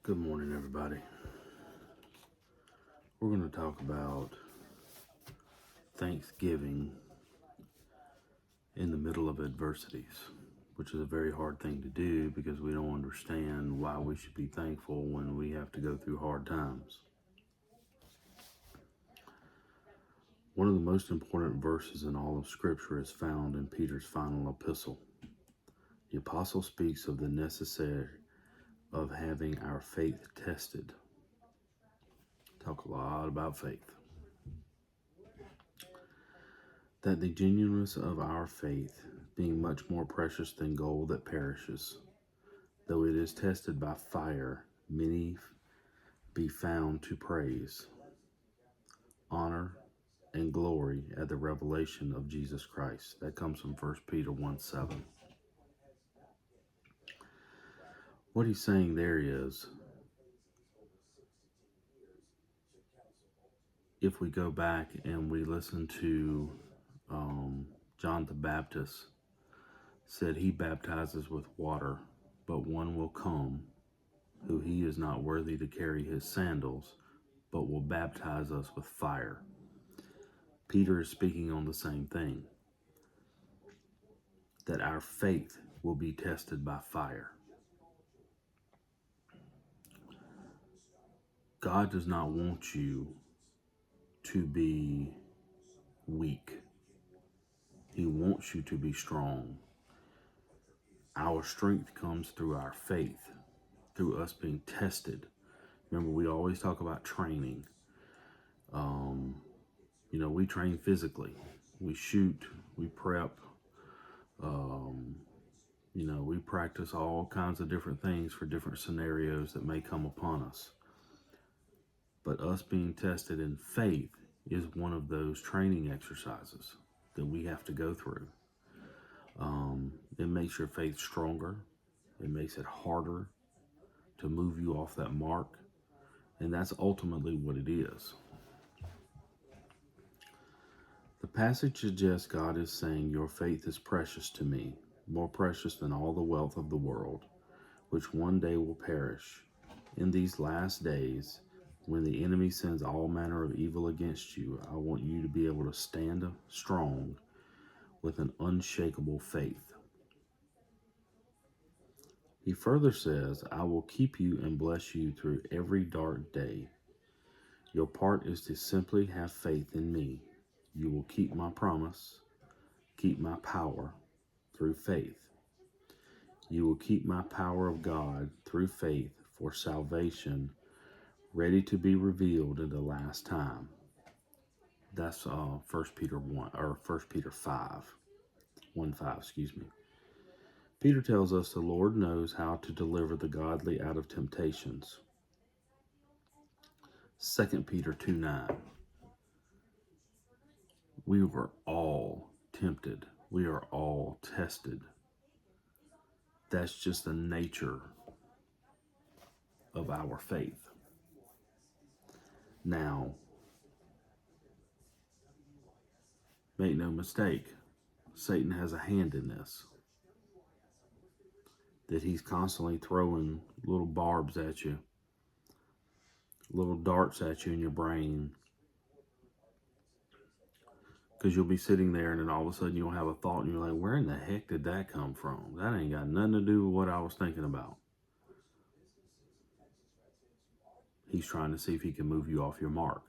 Good morning, everybody. We're going to talk about Thanksgiving in the middle of adversities, which is a very hard thing to do because we don't understand why we should be thankful when we have to go through hard times. One of the most important verses in all of Scripture is found in Peter's final epistle. The apostle speaks of the necessity of having our faith tested. Talk a lot about faith. That the genuineness of our faith, being much more precious than gold that perishes, though it is tested by fire, many be found to praise, honor, and glory at the revelation of Jesus Christ. That comes from 1 Peter 1:7. What he's saying there is, if we go back and we listen to John the Baptist, said he baptizes with water, but one will come who he is not worthy to carry his sandals, but will baptize us with fire. Peter is speaking on the same thing, that our faith will be tested by fire. God does not want you to be weak. He wants you to be strong. Our strength comes through our faith, through us being tested. Remember, we always talk about training. We train physically. We shoot, we prep, we practice all kinds of different things for different scenarios that may come upon us. But us being tested in faith is one of those training exercises that we have to go through. It makes your faith stronger. It makes it harder to move you off that mark. And that's ultimately what it is. The passage suggests God is saying, your faith is precious to me, more precious than all the wealth of the world, which one day will perish. In these last days, when the enemy sends all manner of evil against you, I want you to be able to stand strong with an unshakable faith. He further says, I will keep you and bless you through every dark day. Your part is to simply have faith in me. You will keep my promise, keep my power through faith. You will keep my power of God through faith for salvation, ready to be revealed in the last time. That's 1 Peter 1 or 1 Peter 5, 1:5, excuse me. Peter tells us the Lord knows how to deliver the godly out of temptations. 2 Peter 2:9. We were all tempted. We are all tested. That's just the nature of our faith. Now, make no mistake, Satan has a hand in this. That he's constantly throwing little barbs at you, little darts at you in your brain. Because you'll be sitting there and then all of a sudden you'll have a thought and you're like, where in the heck did that come from? That ain't got nothing to do with what I was thinking about. He's trying to see if he can move you off your mark.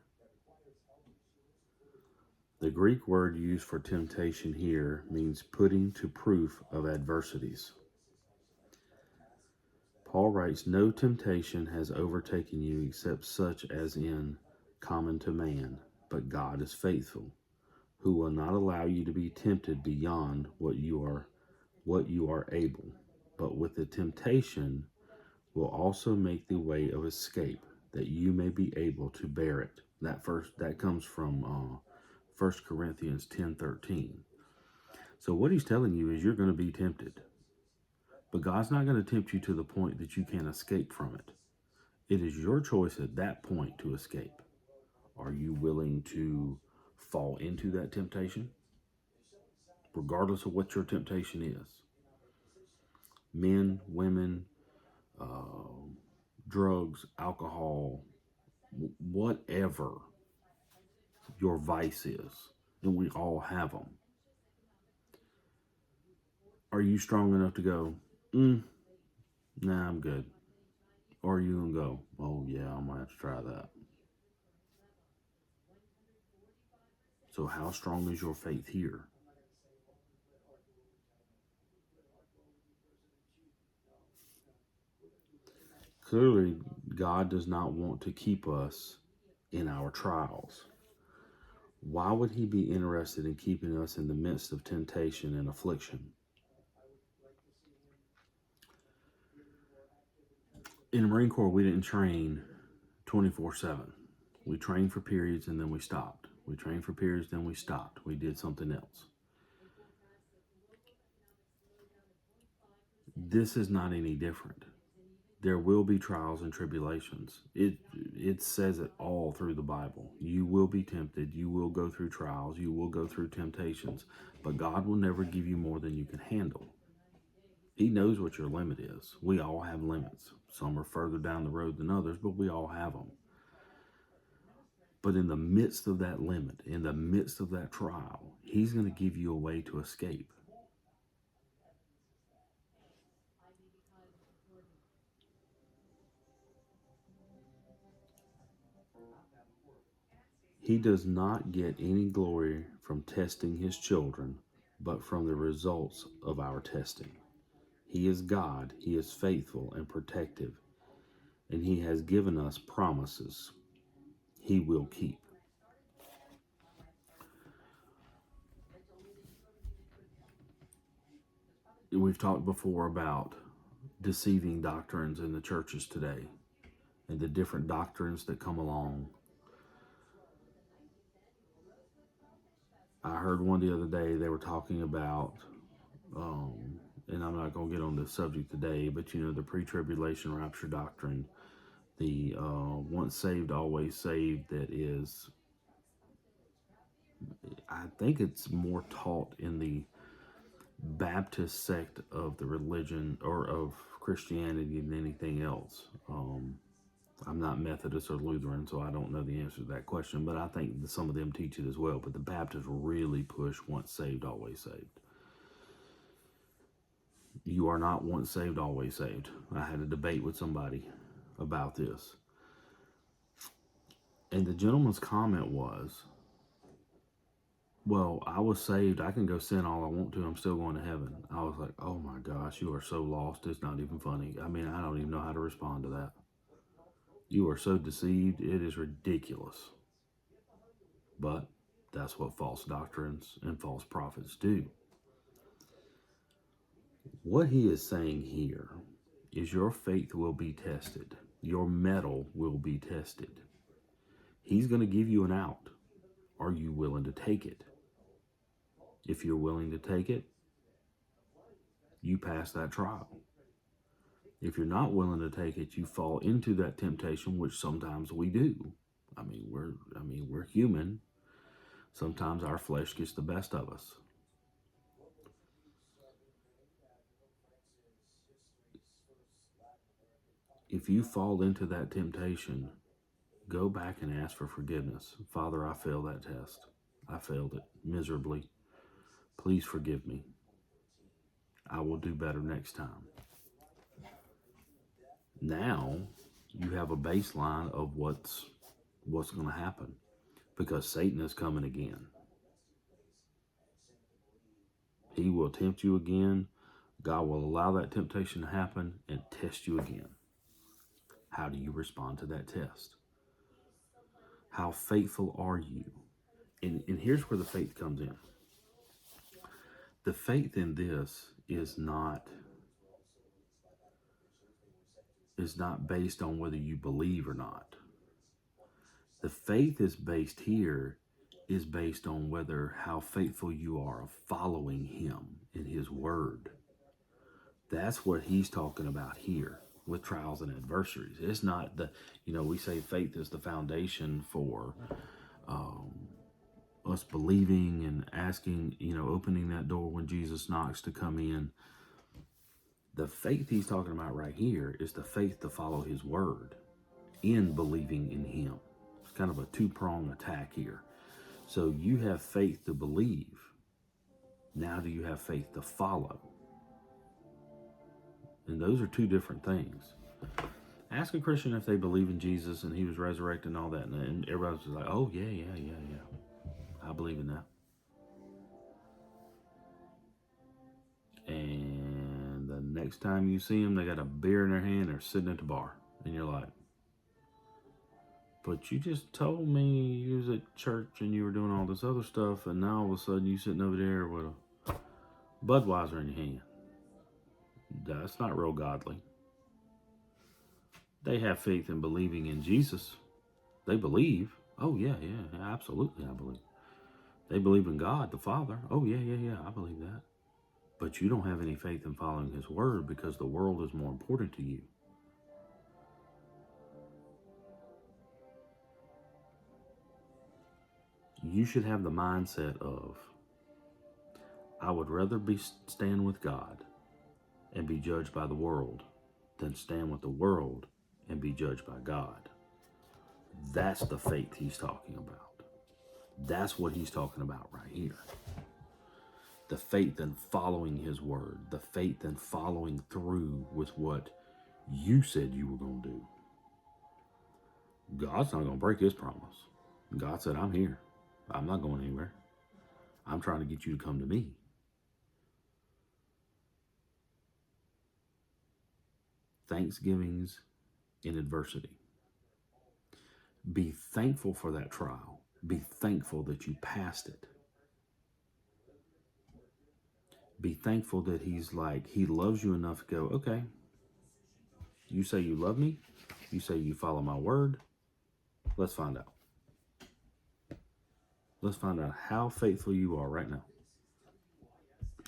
The Greek word used for temptation here means putting to proof of adversities. Paul writes, no temptation has overtaken you except such as in common to man, but God is faithful, who will not allow you to be tempted beyond what you are able, but with the temptation will also make the way of escape, that you may be able to bear it. That comes from 1 Corinthians 10:13. So what he's telling you is you're going to be tempted. But God's not going to tempt you to the point that you can't escape from it. It is your choice at that point to escape. Are you willing to fall into that temptation? Regardless of what your temptation is. Men, women, drugs, alcohol, whatever your vice is, and we all have them. Are you strong enough to go, nah, I'm good? Or are you going to go, oh yeah, I'm going to have to try that? So how strong is your faith here? Clearly, God does not want to keep us in our trials. Why would he be interested in keeping us in the midst of temptation and affliction? In the Marine Corps, we didn't train 24/7. We trained for periods and then we stopped. We trained for periods, then we stopped. We did something else. This is not any different. There will be trials and tribulations. It says it all through the Bible. You will be tempted. You will go through trials. You will go through temptations. But God will never give you more than you can handle. He knows what your limit is. We all have limits. Some are further down the road than others, but we all have them. But in the midst of that limit, in the midst of that trial, he's going to give you a way to escape. He does not get any glory from testing his children, but from the results of our testing. He is God, he is faithful and protective, and he has given us promises he will keep. We've talked before about deceiving doctrines in the churches today and the different doctrines that come along. I heard one the other day, they were talking about, and I'm not going to get on this subject today, but you know, the pre-tribulation rapture doctrine, the once saved, always saved, that is, I think it's more taught in the Baptist sect of the religion or of Christianity than anything else. I'm not Methodist or Lutheran, so I don't know the answer to that question, but I think that some of them teach it as well. But the Baptists really push once saved, always saved. You are not once saved, always saved. I had a debate with somebody about this. And the gentleman's comment was, well, I was saved. I can go sin all I want to. I'm still going to heaven. I was like, oh my gosh, you are so lost. It's not even funny. I mean, I don't even know how to respond to that. You are so deceived. It is ridiculous. But that's what false doctrines and false prophets do. What he is saying here is your faith will be tested. Your mettle will be tested. He's going to give you an out. Are you willing to take it? If you're willing to take it, you pass that trial. If you're not willing to take it, you fall into that temptation, which sometimes we do. We're human. Sometimes our flesh gets the best of us. If you fall into that temptation, go back and ask for forgiveness. Father, I failed that test. I failed it miserably. Please forgive me. I will do better next time. Now you have a baseline of what's going to happen, because Satan is coming again. He will tempt you again. God will allow that temptation to happen and test you again. How do you respond to that test? How faithful are you? And here's where the faith comes in. The faith in this is not based on whether you believe or not. The faith is based on how faithful you are of following him in his word. That's what he's talking about here with trials and adversities. It's not we say faith is the foundation for us believing and asking, opening that door when Jesus knocks to come in. The faith he's talking about right here is the faith to follow his word in believing in him. It's kind of a two-pronged attack here. So you have faith to believe. Now do you have faith to follow? And those are two different things. Ask a Christian if they believe in Jesus and he was resurrected and all that. And everybody's like, oh, yeah. I believe in that. And the next time you see them, they got a beer in their hand. They're sitting at the bar. And you're like, but you just told me you was at church and you were doing all this other stuff. And now all of a sudden you sitting over there with a Budweiser in your hand. That's not real godly. They have faith in believing in Jesus. They believe. Oh, yeah, absolutely, I believe. They believe in God, the Father. Oh, yeah, I believe that. But you don't have any faith in following his word because the world is more important to you. You should have the mindset of, I would rather stand with God and be judged by the world than stand with the world and be judged by God. That's the faith he's talking about. That's what he's talking about right here. The faith in following his word, the faith in following through with what you said you were going to do. God's not going to break his promise. God said, I'm here. I'm not going anywhere. I'm trying to get you to come to me. Thanksgivings in adversity. Be thankful for that trial. Be thankful that you passed it. Be thankful that he loves you enough to go, okay, you say you love me. You say you follow my word. Let's find out. Let's find out how faithful you are right now.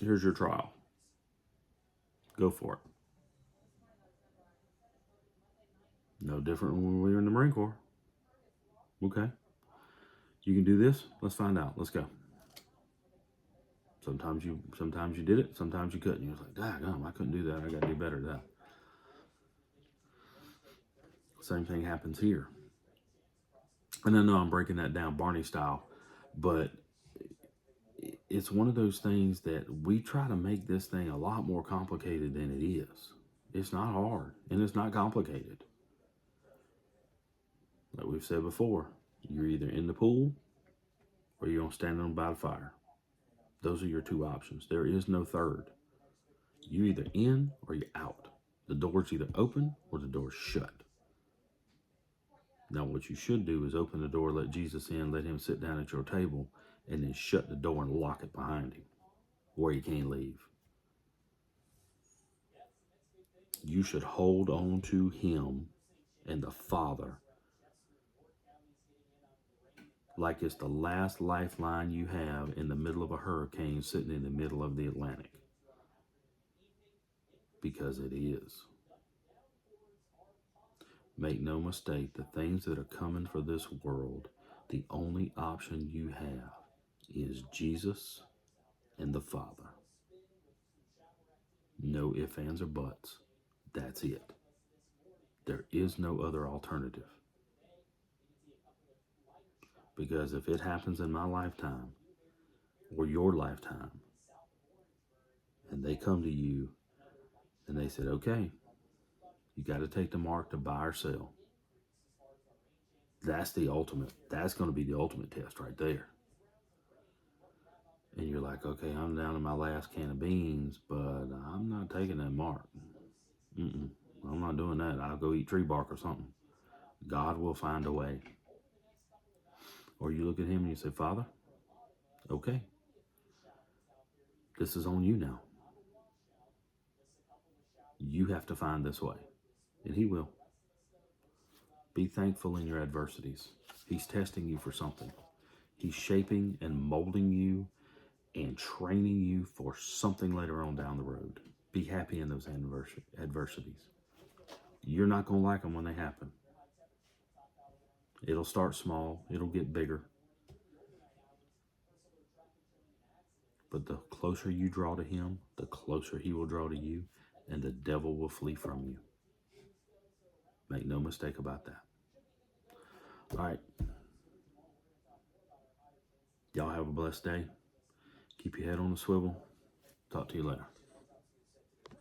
Here's your trial. Go for it. No different when we were in the Marine Corps. Okay. You can do this. Let's find out. Let's go. Sometimes you did it. Sometimes you couldn't. You was like, daggum, I couldn't do that. I got to do better at that. Same thing happens here. And I know I'm breaking that down Barney style, but it's one of those things that we try to make this thing a lot more complicated than it is. It's not hard and it's not complicated. Like we've said before, you're either in the pool or you're going to stand on by the fire. Those are your two options. There is no third. You're either in or you're out. The door's either open or the door's shut. Now, what you should do is open the door, let Jesus in, let him sit down at your table, and then shut the door and lock it behind him where he can't leave. You should hold on to him and the Father like it's the last lifeline you have in the middle of a hurricane sitting in the middle of the Atlantic. Because it is. Make no mistake, the things that are coming for this world, the only option you have is Jesus and the Father. No ifs, ands, or buts. That's it. There is no other alternative. Because if it happens in my lifetime or your lifetime, and they come to you and they said, okay, you got to take the mark to buy or sell. That's the ultimate. That's going to be the ultimate test right there. And you're like, okay, I'm down to my last can of beans, but I'm not taking that mark. I'm not doing that. I'll go eat tree bark or something. God will find a way. Or you look at him and you say, Father, okay, this is on you now. You have to find this way. And he will. Be thankful in your adversities. He's testing you for something. He's shaping and molding you and training you for something later on down the road. Be happy in those adversities. You're not going to like them when they happen. It'll start small. It'll get bigger. But the closer you draw to him, the closer he will draw to you. and the devil will flee from you. Make no mistake about that. All right. Y'all have a blessed day. Keep your head on the swivel. Talk to you later.